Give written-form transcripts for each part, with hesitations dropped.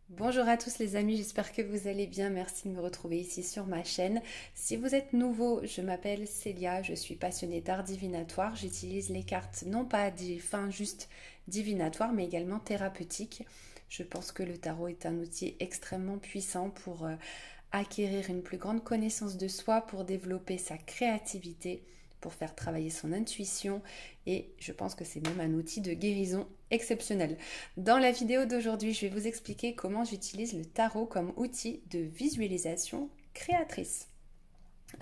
Bonjour à tous les amis, j'espère que vous allez bien. Merci de me retrouver ici sur ma chaîne. Si vous êtes nouveau, je m'appelle Célia, je suis passionnée d'art divinatoire. J'utilise les cartes non pas à des fins juste divinatoires, mais également thérapeutiques. Je pense que le tarot est un outil extrêmement puissant pour acquérir une plus grande connaissance de soi, pour développer sa créativité, pour faire travailler son intuition et je pense que c'est même un outil de guérison exceptionnel. Dans la vidéo d'aujourd'hui, je vais vous expliquer comment j'utilise le tarot comme outil de visualisation créatrice.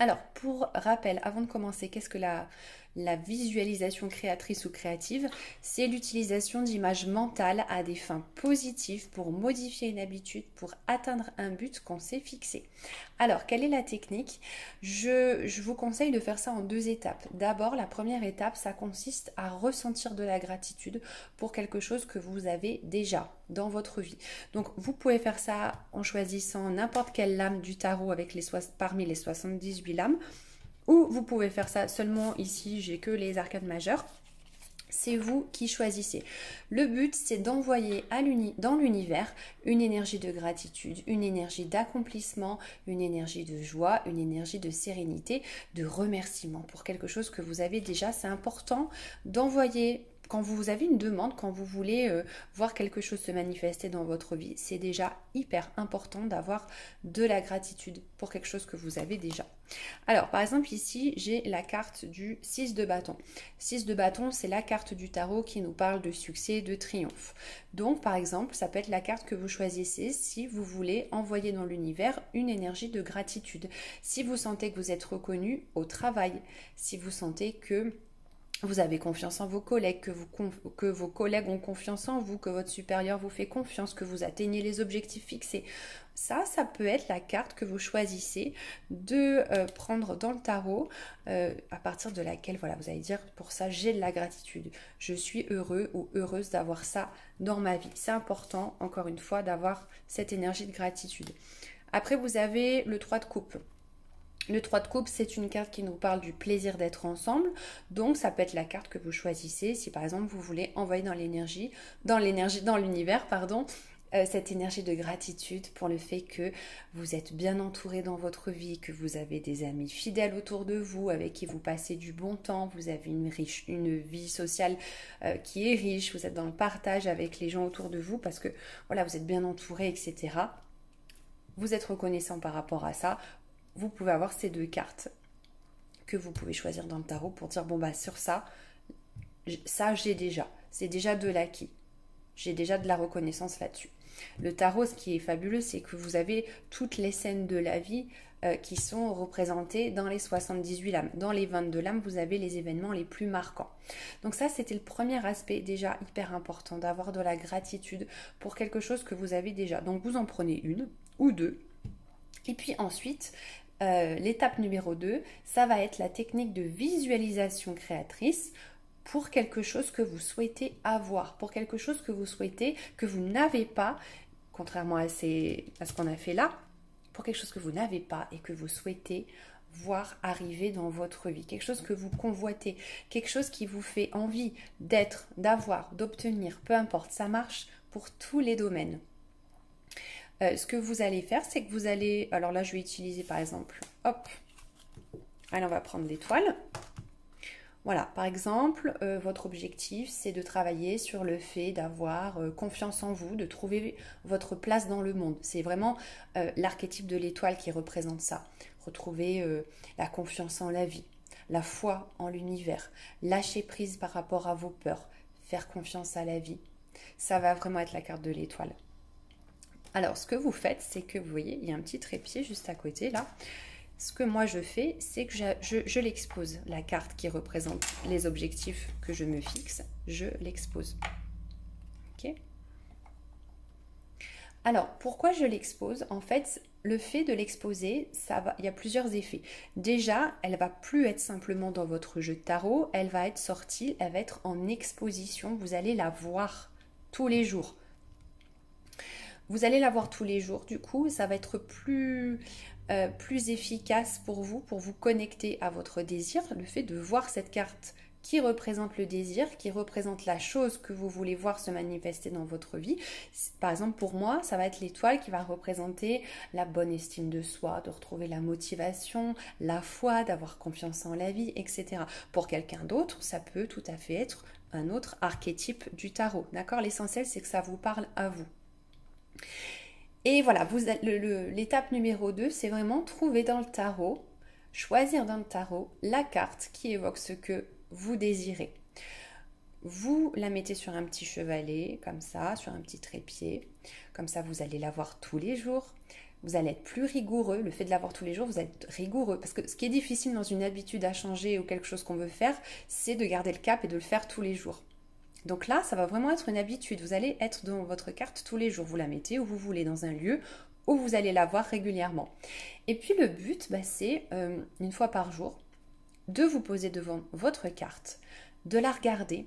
Alors, pour rappel, avant de commencer, qu'est-ce que la visualisation créatrice ou créative? C'est l'utilisation d'images mentales à des fins positives pour modifier une habitude, pour atteindre un but qu'on s'est fixé. Alors, quelle est la technique? Je vous conseille de faire ça en deux étapes. D'abord, la première étape, ça consiste à ressentir de la gratitude pour quelque chose que vous avez déjà dans votre vie. Donc, vous pouvez faire ça en choisissant n'importe quelle lame du tarot parmi les 78 lames, ou vous pouvez faire ça seulement ici, j'ai que les arcanes majeures. C'est vous qui choisissez. Le but, c'est d'envoyer dans l'univers une énergie de gratitude, une énergie d'accomplissement, une énergie de joie, une énergie de sérénité, de remerciement pour quelque chose que vous avez déjà. C'est important d'envoyer. Quand vous avez une demande, quand vous voulez voir quelque chose se manifester dans votre vie, c'est déjà hyper important d'avoir de la gratitude pour quelque chose que vous avez déjà. Alors, par exemple, ici, j'ai la carte du 6 de bâton. 6 de bâton, c'est la carte du tarot qui nous parle de succès, de triomphe. Donc, par exemple, ça peut être la carte que vous choisissez si vous voulez envoyer dans l'univers une énergie de gratitude. Si vous sentez que vous êtes reconnu au travail, si vous sentez que vous avez confiance en vos collègues, que vos collègues ont confiance en vous, que votre supérieur vous fait confiance, que vous atteignez les objectifs fixés. Ça peut être la carte que vous choisissez de prendre dans le tarot, à partir de laquelle, voilà, vous allez dire, pour ça, j'ai de la gratitude. Je suis heureux ou heureuse d'avoir ça dans ma vie. C'est important, encore une fois, d'avoir cette énergie de gratitude. Après, vous avez le 3 de coupe. Le 3 de coupe, c'est une carte qui nous parle du plaisir d'être ensemble. Donc, ça peut être la carte que vous choisissez si, par exemple, vous voulez envoyer dans l'univers, cette énergie de gratitude pour le fait que vous êtes bien entouré dans votre vie, que vous avez des amis fidèles autour de vous, avec qui vous passez du bon temps, vous avez une vie sociale qui est riche, vous êtes dans le partage avec les gens autour de vous parce que, voilà, vous êtes bien entouré, etc. Vous êtes reconnaissant par rapport à ça. Vous pouvez avoir ces deux cartes que vous pouvez choisir dans le tarot pour dire, bon bah sur ça j'ai déjà, c'est déjà de l'acquis, j'ai déjà de la reconnaissance là-dessus. Le tarot, ce qui est fabuleux, c'est que vous avez toutes les scènes de la vie qui sont représentées dans les 78 lames. Dans les 22 lames, vous avez les événements les plus marquants. Donc ça, c'était le premier aspect déjà hyper important, d'avoir de la gratitude pour quelque chose que vous avez déjà. Donc vous en prenez une ou deux. Et puis ensuite, l'étape numéro 2, ça va être la technique de visualisation créatrice pour quelque chose que vous souhaitez avoir, pour quelque chose que vous souhaitez, que vous n'avez pas, contrairement à ce qu'on a fait là, pour quelque chose que vous n'avez pas et que vous souhaitez voir arriver dans votre vie, quelque chose que vous convoitez, quelque chose qui vous fait envie d'être, d'avoir, d'obtenir, peu importe, ça marche pour tous les domaines. Ce que vous allez faire, c'est que vous allez... Alors là, je vais utiliser par exemple... Hop. Allez, on va prendre l'étoile. Voilà, par exemple, votre objectif, c'est de travailler sur le fait d'avoir confiance en vous, de trouver votre place dans le monde. C'est vraiment l'archétype de l'étoile qui représente ça. Retrouver la confiance en la vie, la foi en l'univers, lâcher prise par rapport à vos peurs, faire confiance à la vie. Ça va vraiment être la carte de l'étoile. Alors, ce que vous faites, c'est que vous voyez, il y a un petit trépied juste à côté là. Ce que moi je fais, c'est que je l'expose. La carte qui représente les objectifs que je me fixe, je l'expose. Ok ? Alors, pourquoi je l'expose? En fait, le fait de l'exposer, il y a plusieurs effets. Déjà, elle va plus être simplement dans votre jeu de tarot, elle va être sortie, elle va être en exposition. Vous allez la voir tous les jours. Vous allez la voir tous les jours, du coup, ça va être plus efficace pour vous connecter à votre désir. Le fait de voir cette carte qui représente le désir, qui représente la chose que vous voulez voir se manifester dans votre vie. Par exemple, pour moi, ça va être l'étoile qui va représenter la bonne estime de soi, de retrouver la motivation, la foi, d'avoir confiance en la vie, etc. Pour quelqu'un d'autre, ça peut tout à fait être un autre archétype du tarot. D'accord? L'essentiel, c'est que ça vous parle à vous. Et voilà, l'étape numéro 2, c'est vraiment trouver dans le tarot, choisir dans le tarot la carte qui évoque ce que vous désirez. Vous la mettez sur un petit chevalet, comme ça, sur un petit trépied. Comme ça, vous allez la voir tous les jours. Vous allez être plus rigoureux. Le fait de la voir tous les jours, vous allez être rigoureux. Parce que ce qui est difficile dans une habitude à changer ou quelque chose qu'on veut faire, c'est de garder le cap et de le faire tous les jours. Donc là, ça va vraiment être une habitude. Vous allez être dans votre carte tous les jours. Vous la mettez où vous voulez, dans un lieu où vous allez la voir régulièrement. Et puis le but, c'est une fois par jour, de vous poser devant votre carte, de la regarder,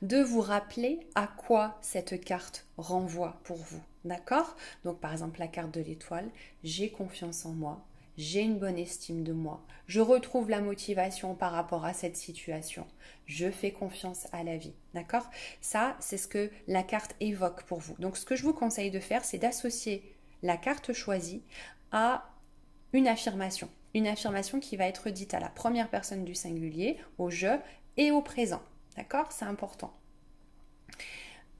de vous rappeler à quoi cette carte renvoie pour vous. D'accord? Donc par exemple la carte de l'étoile, j'ai confiance en moi, j'ai une bonne estime de moi, je retrouve la motivation par rapport à cette situation, je fais confiance à la vie. D'accord? Ça, c'est ce que la carte évoque pour vous. Donc ce que je vous conseille de faire, c'est d'associer la carte choisie à une affirmation. Une affirmation qui va être dite à la première personne du singulier, au je et au présent. D'accord? C'est important.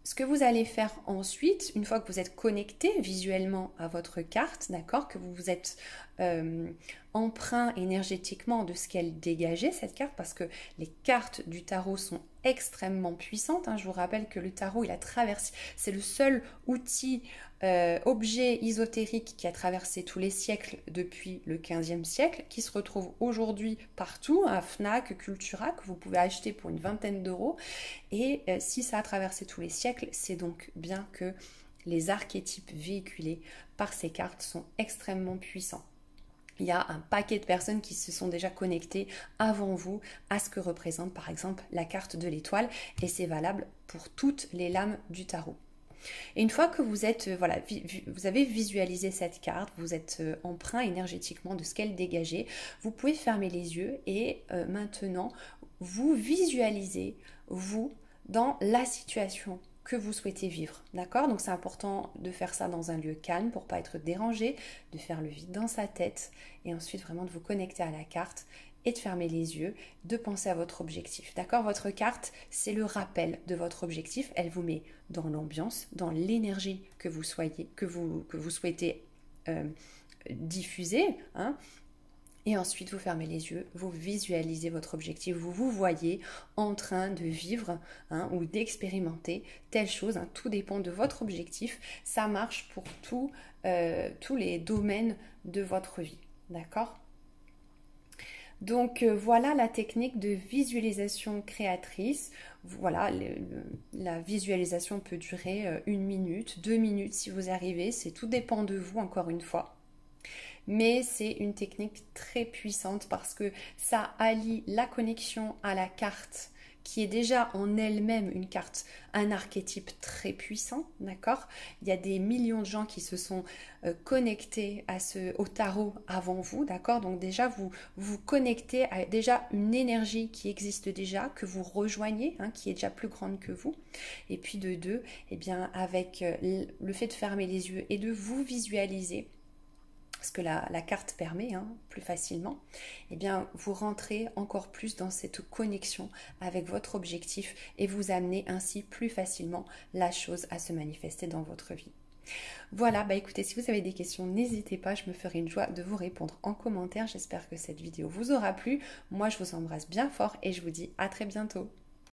Ce que vous allez faire ensuite, une fois que vous êtes connecté visuellement à votre carte, d'accord, que vous vous êtes emprunt énergétiquement de ce qu'elle dégageait, cette carte, parce que les cartes du tarot sont extrêmement puissantes. Je vous rappelle que le tarot, il a traversé, c'est le seul outil, objet ésotérique qui a traversé tous les siècles depuis le 15e siècle, qui se retrouve aujourd'hui partout, à Fnac, Cultura, que vous pouvez acheter pour une vingtaine d'euros. Et si ça a traversé tous les siècles, c'est donc bien que les archétypes véhiculés par ces cartes sont extrêmement puissants. Il y a un paquet de personnes qui se sont déjà connectées avant vous à ce que représente par exemple la carte de l'étoile, et c'est valable pour toutes les lames du tarot. Et une fois que vous êtes, vous avez visualisé cette carte, vous êtes emprunt énergétiquement de ce qu'elle dégageait, vous pouvez fermer les yeux et maintenant vous visualisez vous dans la situation que vous souhaitez vivre, d'accord? Donc c'est important de faire ça dans un lieu calme pour pas être dérangé, de faire le vide dans sa tête et ensuite vraiment de vous connecter à la carte et de fermer les yeux, de penser à votre objectif, d'accord? Votre carte, c'est le rappel de votre objectif, elle vous met dans l'ambiance, dans l'énergie que vous souhaitez diffuser, Et ensuite, vous fermez les yeux, vous visualisez votre objectif, vous vous voyez en train de vivre ou d'expérimenter telle chose. Tout dépend de votre objectif. Ça marche pour tous les domaines de votre vie. D'accord ? Donc voilà la technique de visualisation créatrice. Voilà, la visualisation peut durer 1 minute, 2 minutes si vous arrivez. Tout dépend de vous, encore une fois. Mais c'est une technique très puissante parce que ça allie la connexion à la carte qui est déjà en elle-même une carte, un archétype très puissant, d'accord? Il y a des millions de gens qui se sont connectés au tarot avant vous, d'accord? Donc déjà, vous vous connectez à déjà une énergie qui existe déjà, que vous rejoignez, qui est déjà plus grande que vous. Et puis de deux, avec le fait de fermer les yeux et de vous visualiser, ce que la carte permet plus facilement, vous rentrez encore plus dans cette connexion avec votre objectif et vous amenez ainsi plus facilement la chose à se manifester dans votre vie. Voilà, écoutez, si vous avez des questions, n'hésitez pas, je me ferai une joie de vous répondre en commentaire. J'espère que cette vidéo vous aura plu. Moi, je vous embrasse bien fort et je vous dis à très bientôt.